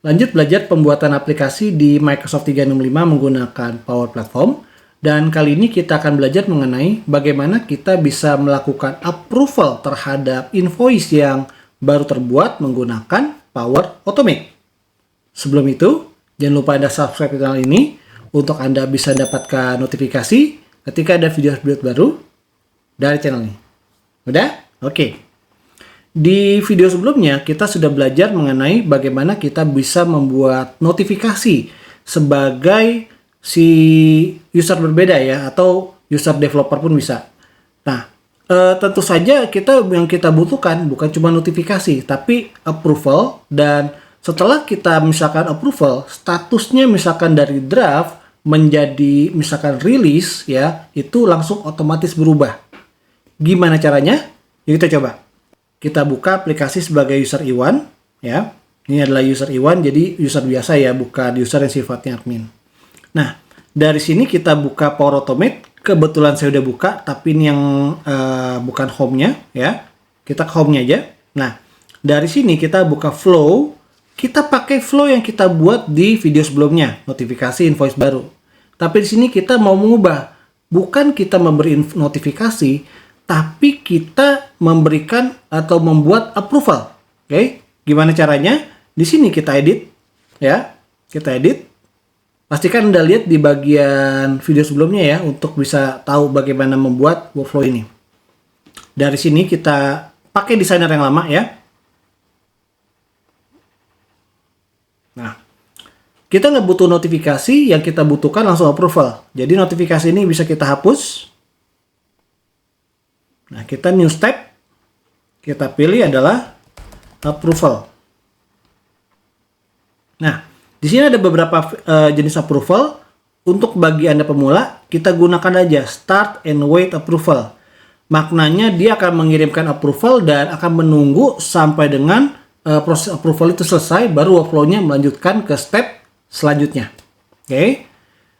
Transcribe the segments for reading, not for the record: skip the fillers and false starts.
Lanjut belajar pembuatan aplikasi di Microsoft 365 menggunakan Power Platform. Dan kali ini kita akan belajar mengenai bagaimana kita bisa melakukan approval terhadap invoice yang baru terbuat menggunakan Power Automate. Sebelum itu, jangan lupa Anda subscribe channel ini untuk Anda bisa dapatkan notifikasi ketika ada video-video baru dari channel ini. Udah? Oke. Di video sebelumnya, kita sudah belajar mengenai bagaimana kita bisa membuat notifikasi sebagai si user berbeda ya, atau user developer pun bisa. Nah, tentu saja yang kita butuhkan bukan cuma notifikasi, tapi approval. Dan setelah kita misalkan approval, statusnya misalkan dari draft menjadi misalkan release ya, itu langsung otomatis berubah. Gimana caranya? Yuk kita coba. Kita buka aplikasi sebagai user Iwan ya. Ini adalah user Iwan, jadi user biasa ya, bukan user yang sifatnya admin. Nah, dari sini kita buka Power Automate. Kebetulan saya udah buka, tapi ini yang bukan home-nya ya. Kita ke home-nya aja. Nah, dari sini kita buka flow. Kita pakai flow yang kita buat di video sebelumnya, notifikasi invoice baru. Tapi di sini kita mau mengubah, bukan kita memberi notifikasi, tapi kita memberikan atau membuat approval. Oke, gimana caranya? Di sini kita edit ya. Kita edit. Pastikan Anda lihat di bagian video sebelumnya ya untuk bisa tahu bagaimana membuat workflow ini. Dari sini kita pakai desainer yang lama ya. Nah, kita nggak butuh notifikasi, yang kita butuhkan langsung approval. Jadi notifikasi ini bisa kita hapus. Nah, kita new step, kita pilih adalah approval. Nah, di sini ada beberapa jenis approval. Untuk bagi Anda pemula, kita gunakan aja start and wait approval. Maknanya dia akan mengirimkan approval dan akan menunggu sampai dengan proses approval itu selesai, baru workflow-nya melanjutkan ke step selanjutnya. Oke.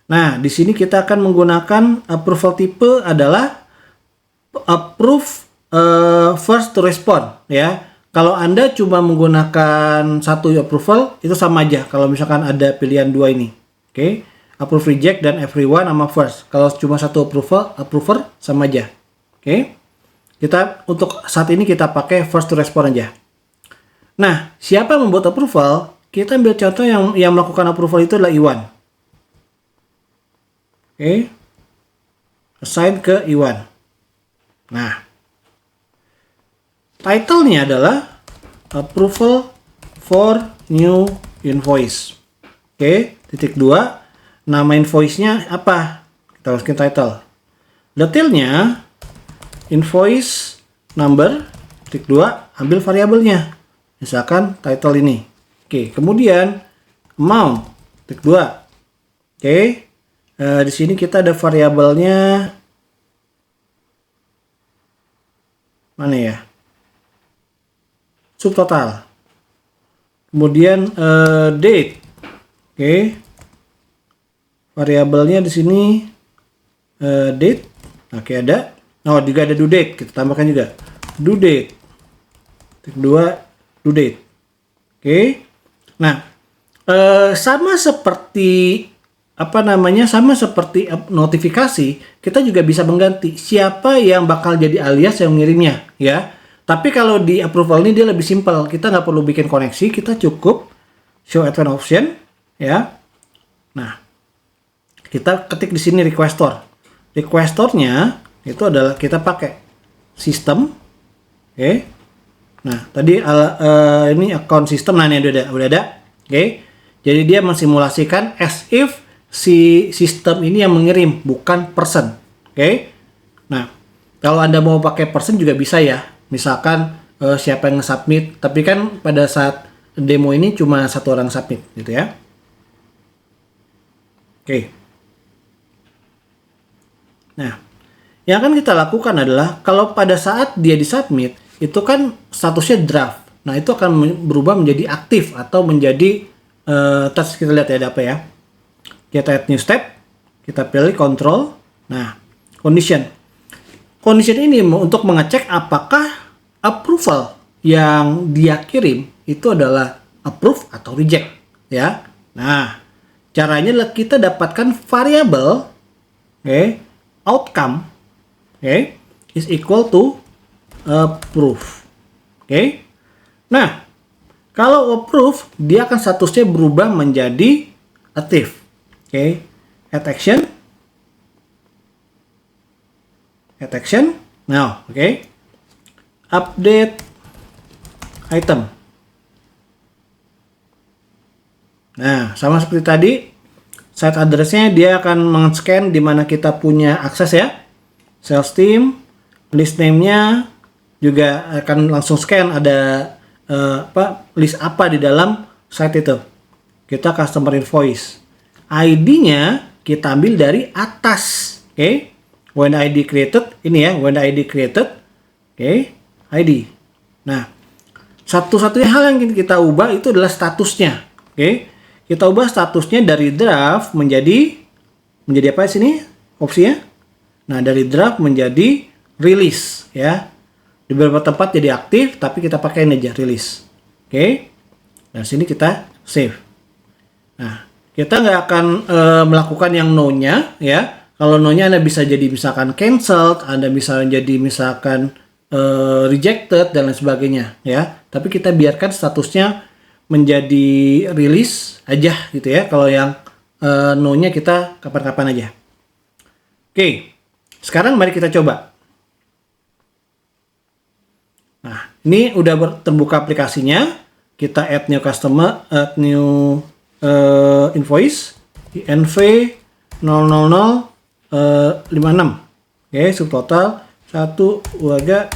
Nah, di sini kita akan menggunakan approval tipe adalah approve first to respond ya. Kalau Anda cuma menggunakan satu approval itu sama aja. Kalau misalkan ada pilihan dua ini, oke, approve reject dan everyone sama first. Kalau cuma satu approver sama aja. Oke. Kita untuk saat ini kita pakai first to respond aja. Nah, siapa yang membuat approval? Kita ambil contoh yang melakukan approval itu adalah Iwan. Oke. Assign ke Iwan. Nah, title-nya adalah approval for new invoice. Oke, titik 2. Nama invoice-nya apa? Kita masukin title. Detailnya invoice number, titik 2, ambil variabelnya. Misalkan title ini. Oke, kemudian amount, titik 2. Oke, di sini kita ada variabelnya. Mana ya? Subtotal. Kemudian date. Oke. Variabelnya di sini date. Oke, ada. Oh, juga ada due date. Kita tambahkan juga. Due date. Titik 2 due date. Oke. Nah, sama seperti sama seperti notifikasi, kita juga bisa mengganti siapa yang bakal jadi alias yang mengirimnya ya. Tapi kalau di approval ini dia lebih simpel, kita nggak perlu bikin koneksi, kita cukup show advanced option ya. Nah, kita ketik di sini requestor. Requestornya itu adalah kita pakai sistem. Oke. Nah, tadi ini account system, nah ini udah ada. Oke. Jadi dia mensimulasikan as if si sistem ini yang mengirim, bukan person. Oke. Nah, kalau Anda mau pakai person juga bisa ya. Misalkan siapa yang nge-submit, tapi kan pada saat demo ini cuma satu orang submit gitu ya. Oke. Nah, yang akan kita lakukan adalah kalau pada saat dia disubmit, itu kan statusnya draft. Nah, itu akan berubah menjadi aktif atau menjadi touch. Kita lihat ya ada apa ya. Kita add new step, kita pilih control. Nah, condition. Condition ini untuk mengecek apakah approval yang dia kirim itu adalah approve atau reject. ya. Nah, caranya adalah kita dapatkan variabel, outcome, is equal to approve. Nah, kalau approve, dia akan statusnya berubah menjadi active. Add action. Now, update item. Nah, sama seperti tadi, site address-nya dia akan men-scan di mana kita punya akses ya. Sales team, list name-nya juga akan langsung scan ada list apa di dalam site itu. Kita customer invoice. ID-nya kita ambil dari atas. When ID created, ini ya, when ID created, ID. Nah, satu-satunya hal yang kita ubah itu adalah statusnya. Kita ubah statusnya dari draft menjadi apa sini opsinya? Nah, dari draft menjadi release ya. Di beberapa tempat jadi aktif, tapi kita pakai ini aja release. Nah, sini kita save. Nah, kita nggak akan melakukan yang no-nya ya. Kalau no-nya Anda bisa jadi misalkan cancelled, Anda bisa jadi misalkan rejected dan lain sebagainya ya. Tapi kita biarkan statusnya menjadi release aja gitu ya. Kalau yang no-nya kita kapan-kapan aja. Sekarang mari kita coba. Nah, ini udah terbuka aplikasinya. Kita add new customer, add new invoice, INV 00056. Subtotal 1 Uaga.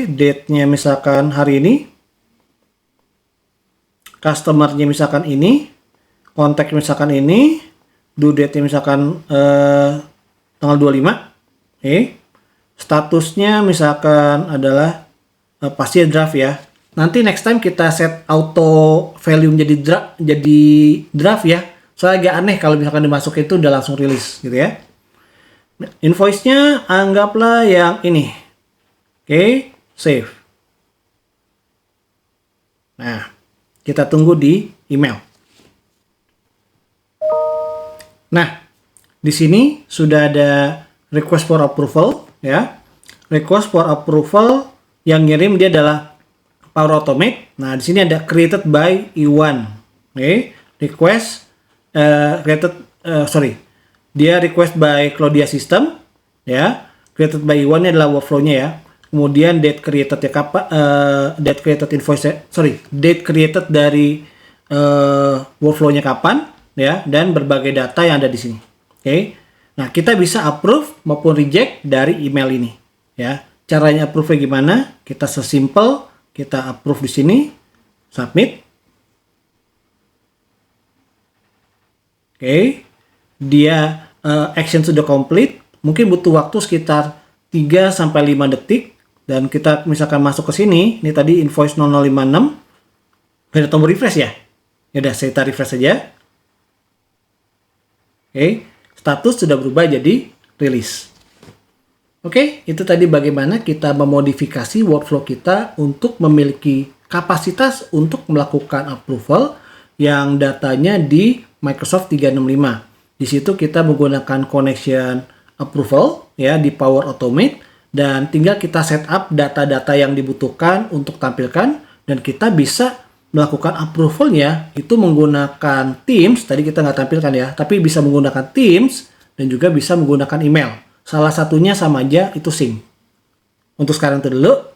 Date-nya misalkan hari ini. Customer-nya misalkan ini. Kontak misalkan ini. Due date-nya misalkan tanggal 25. Statusnya misalkan adalah pasti draft ya. Nanti next time kita set auto value jadi draft ya. Soalnya agak aneh kalau misalkan dimasukin itu udah langsung rilis gitu ya. Invoice-nya anggaplah yang ini. Save. Nah, kita tunggu di email. Nah, di sini sudah ada request for approval ya. Request for approval yang ngirim dia adalah Power Automate. Nah, di sini ada created by Iwan. Request dia request by Cloudia System ya. Created by Iwan ini adalah workflow-nya ya. Kemudian date created ya date created invoice date created dari workflow-nya kapan ya, dan berbagai data yang ada di sini. Nah, kita bisa approve maupun reject dari email ini ya. Caranya approve gimana? Kita sesimpel kita approve di sini, submit. Dia action sudah complete. Mungkin butuh waktu sekitar 3 sampai 5 detik dan kita misalkan masuk ke sini, ini tadi invoice 0056. Ada tombol refresh ya. Ya udah, saya tarik refresh saja. Status sudah berubah jadi release. Itu tadi bagaimana kita memodifikasi workflow kita untuk memiliki kapasitas untuk melakukan approval yang datanya di Microsoft 365. Di situ kita menggunakan connection approval ya di Power Automate dan tinggal kita setup data-data yang dibutuhkan untuk tampilkan dan kita bisa melakukan approvalnya itu menggunakan Teams. Tadi kita nggak tampilkan ya, tapi bisa menggunakan Teams dan juga bisa menggunakan email. Salah satunya sama aja itu sync. Untuk sekarang itu dulu.